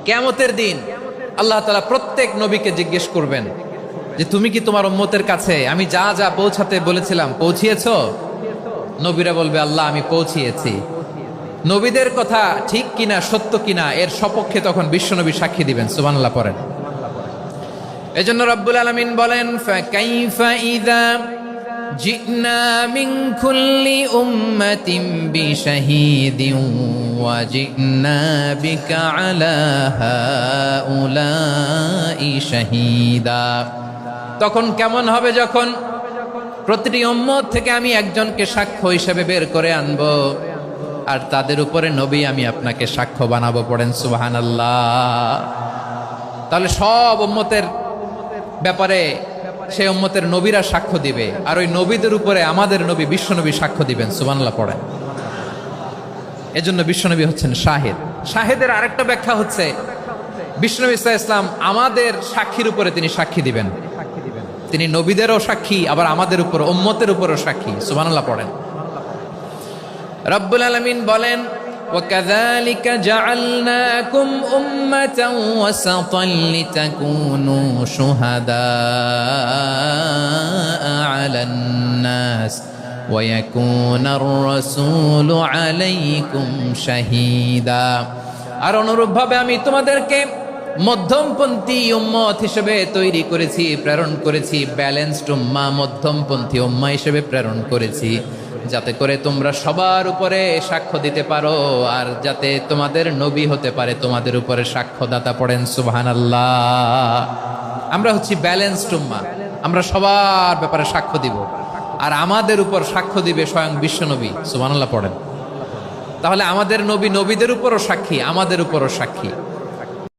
কিয়ামতের দিন আল্লাহ তাআলা প্রত্যেক নবীকে জিজ্ঞেস করবেন যে তুমি কি তোমার উম্মতের কাছে আমি যা যা পৌঁছাতে বলেছিলাম পৌঁছিয়েছো? নবীরা বলবে আল্লাহ আমি পৌঁছিয়েছি। নবীদের কথা ঠিক কিনা সত্য কিনা এর সপক্ষে তখন বিশ্বনবী সাক্ষী দিবেন। সুবহানাল্লাহ পড়েন। এজন্য রব্বুল আলামিন বলেন ফাকাইফা ইযা জিনা মিন কুল্লি উম্মাতিন বিশাহীদিন ওয়া জিনা বিকা আলা হাউলাই শাহীদা। তখন কেমন হবে যখন প্রতিটি উম্মত থেকে আমি একজনকে সাক্ষ্য হিসেবে বের করে আনবো, আর তাদের উপরে নবী আমি আপনাকে সাক্ষ্য বানাবো। পড়েন সুবহানাল্লাহ। তাহলে সব উম্মতের ব্যাপারে সেই উম্মতের নবীরা সাক্ষ্য দিবে, আর ওই নবীদের উপরে আমাদের নবী বিশ্বনবী সাক্ষ্য দিবেন। সুবহানাল্লাহ পড়েন। এজন্য বিশ্বনবী হচ্ছেন শাহিদ। শাহিদের আরেকটা ব্যাখ্যা হচ্ছে বিশ্বনবী সাল্লাল্লাহু আলাইহি ওয়াসাল্লাম আমাদের সাক্ষীর উপরে তিনি সাক্ষী দিবেন। তিনি নবীদেরও সাক্ষী, আবার আমাদের উপর উম্মতের উপরও সাক্ষী। সুবহানাল্লাহ পড়েন। রব্বুল আলামিন বলেন وَكَذَلِكَ جَعَلْنَاكُمْ أُمَّةً وَسَطًا لِتَكُونُوا شُهَدَاءَ عَلَى النَّاسِ وَيَكُونَ الرَّسُولُ عَلَيْكُمْ شَهِيدًا। আর অনুরূপভাবে আমি তোমাদেরকে মধ্যমপন্থী উম্মত হিসেবে তৈরি করেছি, প্রেরণ করেছি। ব্যালেন্সড উম্মাহ, মধ্যমপন্থী উম্মাহ হিসেবে প্রেরণ করেছি, যাতে করে তোমরা সবার উপরে সাক্ষ্য দিতে পারো, আর যাতে তোমাদের নবী হতে পারে তোমাদের উপরে সাক্ষ্যদাতা। পড়েন সুবহানাল্লাহ। আমরা হচ্ছি ব্যালেন্সড উম্মাহ, আমরা সবার ব্যাপারে সাক্ষ্য দিব, আর আমাদের উপর সাক্ষ্য দিবে স্বয়ং বিশ্বনবী। সুবহানাল্লাহ পড়েন। তাহলে আমাদের নবী নবীদের উপরও সাক্ষী, আমাদের উপরও সাক্ষী।